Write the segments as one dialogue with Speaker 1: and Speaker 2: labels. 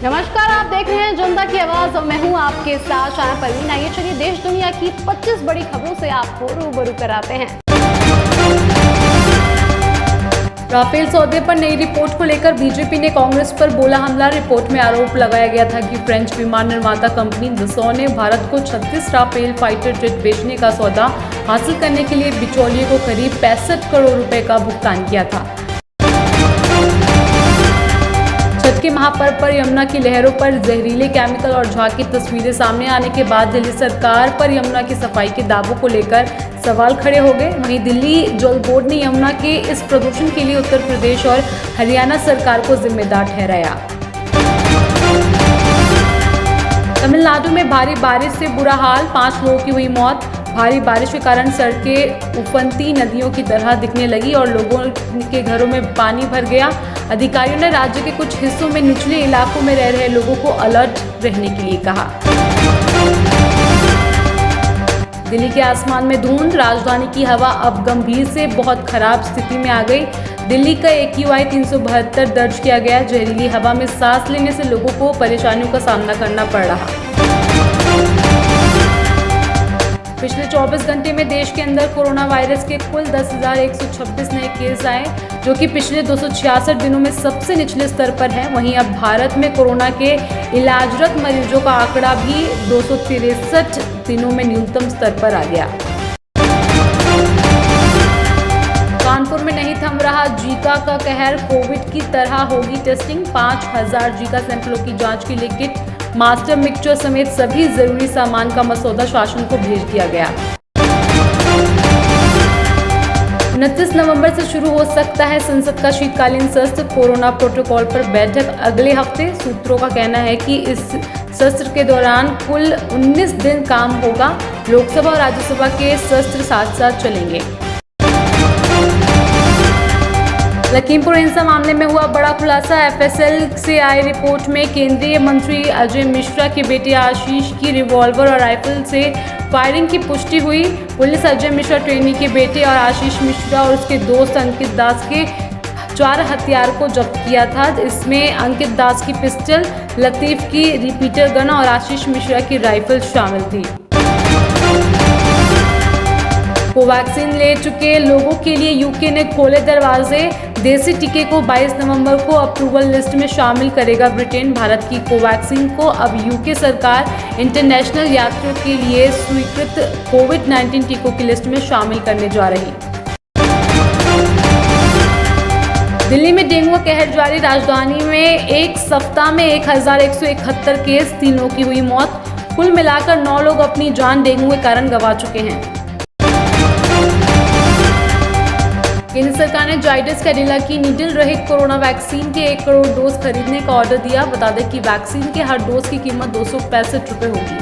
Speaker 1: नमस्कार, आप देख रहे हैं जनता की आवाज और मैं हूं आपके साथ शाना परवीन। आइए चलिए देश दुनिया की 25 बड़ी खबरों से आपको रूबरू कराते हैं। राफेल सौदे पर नई रिपोर्ट को लेकर बीजेपी ने कांग्रेस पर बोला हमला। रिपोर्ट में आरोप लगाया गया था कि फ्रेंच विमान निर्माता कंपनी दसॉ ने भारत को 36 राफेल फाइटर जेट बेचने का सौदा हासिल करने के लिए बिचौलिए को करीब 65 करोड़ रुपए का भुगतान किया था। छठ के महापर्व पर यमुना की लहरों पर जहरीले केमिकल और झाग की तस्वीरें सामने आने के बाद दिल्ली सरकार पर यमुना की सफाई के दावों को लेकर सवाल खड़े हो गए। वहीं दिल्ली जल बोर्ड ने यमुना के इस प्रदूषण के लिए उत्तर प्रदेश और हरियाणा सरकार को जिम्मेदार ठहराया। तमिलनाडु में भारी बारिश से बुरा हाल, 5 लोगों की हुई मौत। भारी बारिश के कारण सड़कें उफनती नदियों की तरह दिखने लगी और लोगों के घरों में पानी भर गया। अधिकारियों ने राज्य के कुछ हिस्सों में निचले इलाकों में रह रहे लोगों को अलर्ट रहने के लिए कहा। दिल्ली के आसमान में धुंध, राजधानी की हवा अब गंभीर से बहुत खराब स्थिति में आ गई। दिल्ली का AQI 372 दर्ज किया गया। जहरीली हवा में सांस लेने से लोगों को परेशानियों का सामना करना पड़ रहा। पिछले 24 घंटे में देश के अंदर कोरोना वायरस के कुल 10,126 नए केस आए, जो कि पिछले 266 दिनों में सबसे निचले स्तर पर है। वहीं अब भारत में कोरोना के इलाजरत मरीजों का आंकड़ा भी 263 दिनों में न्यूनतम स्तर पर आ गया। कानपुर में नहीं थम रहा जीका का कहर, कोविड की तरह होगी टेस्टिंग। 5000 जीका सैंपलों की जांच के लिए किट, मास्टर मिक्सचर समेत सभी जरूरी सामान का मसौदा शासन को भेज दिया गया। 29 नवंबर से शुरू हो सकता है संसद का शीतकालीन सत्र। कोरोना प्रोटोकॉल पर बैठक अगले हफ्ते। सूत्रों का कहना है कि इस सत्र के दौरान कुल 19 दिन काम होगा। लोकसभा और राज्यसभा के सत्र साथ साथ चलेंगे। लखीमपुर हिंसा मामले में हुआ बड़ा खुलासा। FSL से आई रिपोर्ट में केंद्रीय मंत्री अजय मिश्रा के बेटे आशीष की रिवॉल्वर और राइफल से फायरिंग की पुष्टि हुई। पुलिस अजय मिश्रा ट्रेनी के बेटे और आशीष मिश्रा और उसके दोस्त अंकित दास के 4 हथियार को जब्त किया था। इसमें अंकित दास की पिस्टल, लतीफ की रिपीटर गन और आशीष मिश्रा की राइफल शामिल थी। कोवैक्सीन ले चुके लोगों के लिए यूके ने खोले दरवाजे। देसी टीके को 22 नवंबर को अप्रूवल लिस्ट में शामिल करेगा ब्रिटेन। भारत की कोवैक्सीन को अब यूके सरकार इंटरनेशनल यात्रियों के लिए स्वीकृत कोविड-19 टीकों की लिस्ट में शामिल करने जा रही। दिल्ली में डेंगू का कहर जारी। राजधानी में एक सप्ताह में 1171 केस, 3 लोगों की हुई मौत। कुल मिलाकर 9 लोग अपनी जान डेंगू के कारण गंवा चुके हैं। केंद्र सरकार ने जाइडस कैडिला की नीडल रहित कोरोना वैक्सीन के 1 करोड़ डोज खरीदने का ऑर्डर दिया। बता दें कि वैक्सीन के हर डोज की कीमत 265 रुपये होगी।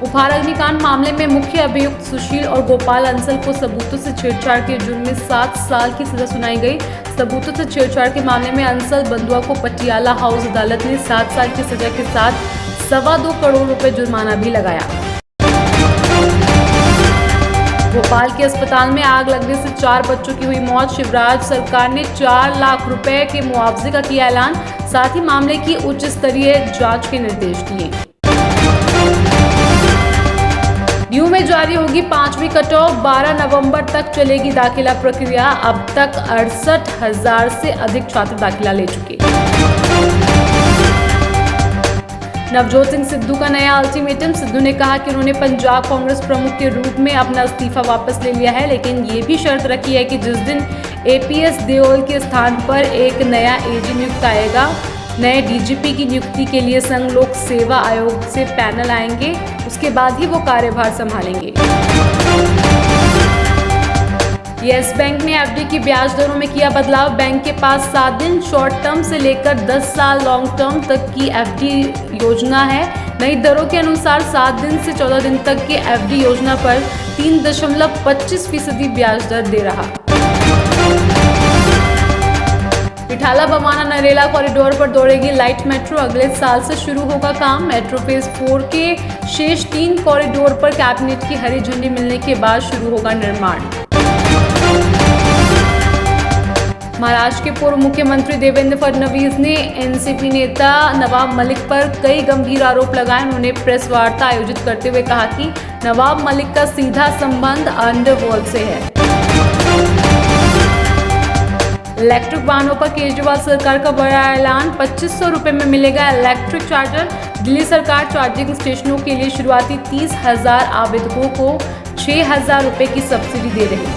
Speaker 1: उपहार अग्निकांड मामले में मुख्य अभियुक्त सुशील और गोपाल अंसल को सबूतों से छेड़छाड़ के जुर्म में 7 साल की सजा सुनाई गई। सबूतों से छेड़छाड़ के मामले में अंसल बंधुआ को पटियाला हाउस अदालत ने 7 साल की सजा के साथ 2.25 करोड़ रुपए जुर्माना भी लगाया। भोपाल के अस्पताल में आग लगने से 4 बच्चों की हुई मौत। शिवराज सरकार ने 4 लाख रुपए के मुआवजे का किया ऐलान। साथ ही मामले की उच्च स्तरीय जांच के निर्देश दिए। DU में जारी होगी 5वीं कट ऑफ। 12 नवंबर तक चलेगी दाखिला प्रक्रिया। अब तक 68,000 से अधिक छात्र दाखिला ले चुके। नवजोत सिंह सिद्धू का नया अल्टीमेटम। सिद्धू ने कहा कि उन्होंने पंजाब कांग्रेस प्रमुख के रूप में अपना इस्तीफा वापस ले लिया है, लेकिन ये भी शर्त रखी है कि जिस दिन APS देओल के स्थान पर एक नया AG नियुक्त आएगा, नए DGP की नियुक्ति के लिए संघ लोक सेवा आयोग से पैनल आएंगे, उसके बाद ही वो कार्यभार संभालेंगे। येस बैंक ने FD की ब्याज दरों में किया बदलाव। बैंक के पास 7 दिन शॉर्ट टर्म से लेकर 10 साल लॉन्ग टर्म तक की FD योजना है। नई दरों के अनुसार 7 दिन से 14 दिन तक की FD योजना पर 3.25% ब्याज दर दे रहा। रिठाला बवाना नरेला कॉरिडोर पर दौड़ेगी लाइट मेट्रो। अगले साल से शुरू होगा काम। मेट्रो फेज 4 के शेष 3 कॉरिडोर पर कैबिनेट की हरी झंडी मिलने के बाद शुरू होगा निर्माण। महाराष्ट्र के पूर्व मुख्यमंत्री देवेंद्र फडणवीस ने एनसीपी नेता नवाब मलिक पर कई गंभीर आरोप लगाए। उन्होंने प्रेस वार्ता आयोजित करते हुए कहा कि नवाब मलिक का सीधा संबंध अंडरवर्ल्ड से है। इलेक्ट्रिक वाहनों पर केजरीवाल सरकार का बड़ा ऐलान, 2500 रुपये में मिलेगा इलेक्ट्रिक चार्जर। दिल्ली सरकार चार्जिंग स्टेशनों के लिए शुरुआती 30,000 आवेदकों को 6,000 रुपये की सब्सिडी दे रही है।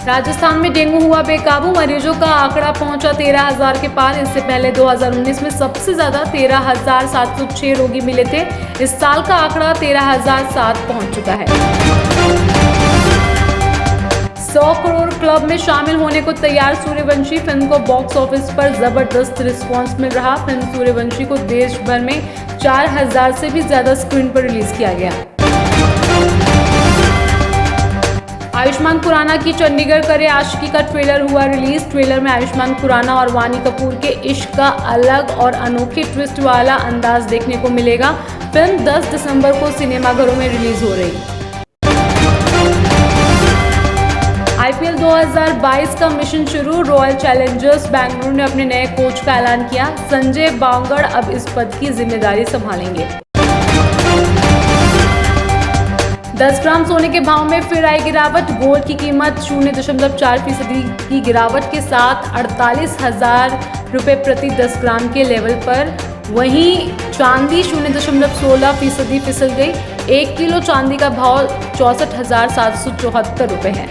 Speaker 1: राजस्थान में डेंगू हुआ बेकाबू, मरीजों का आंकड़ा पहुंचा 13,000 के पार। इससे पहले 2019 में सबसे ज्यादा 13,706 रोगी मिले थे। इस साल का आंकड़ा 13,007 पहुंच चुका है। 100 करोड़ क्लब में शामिल होने को तैयार सूर्यवंशी। फिल्म को बॉक्स ऑफिस पर जबरदस्त रिस्पांस मिल रहा। फिल्म सूर्यवंशी को देश भर में 4,000 से भी ज्यादा स्क्रीन पर रिलीज किया गया। आयुष्मान खुराना की चंडीगढ़ करे आशिकी का ट्रेलर हुआ रिलीज। ट्रेलर में आयुष्मान खुराना और वानी कपूर के इश्क का अलग और अनोखे ट्विस्ट वाला अंदाज देखने को मिलेगा। फिल्म 10 दिसंबर को सिनेमाघरों में रिलीज हो रही। आईपीएल 2022 का मिशन शुरू। रॉयल चैलेंजर्स बेंगलुरु ने अपने नए कोच का ऐलान किया। संजय बांगड़ अब इस पद की जिम्मेदारी संभालेंगे। 10 ग्राम सोने के भाव में फिर आई गिरावट। गोल्ड की कीमत 0.4% की गिरावट के साथ 48,000 रुपये प्रति 10 ग्राम के लेवल पर। वहीं चांदी 0.16% फिसल गई। 1 किलो चांदी का भाव 64,774 रुपये है।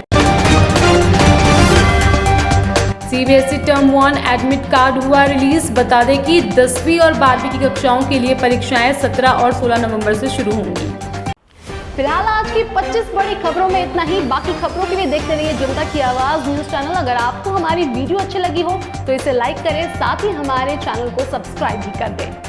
Speaker 1: सीबीएसई टर्म 1 एडमिट कार्ड हुआ रिलीज। बता दें कि 10वीं और 12वीं की कक्षाओं के लिए परीक्षाएं 17 और 16 नवंबर से शुरू होंगी।
Speaker 2: फिलहाल आज की 25 बड़ी खबरों में इतना ही। बाकी खबरों के लिए देखते रहिए जनता की आवाज न्यूज चैनल। अगर आपको हमारी वीडियो अच्छी लगी हो तो इसे लाइक करें, साथ ही हमारे चैनल को सब्सक्राइब भी कर दें।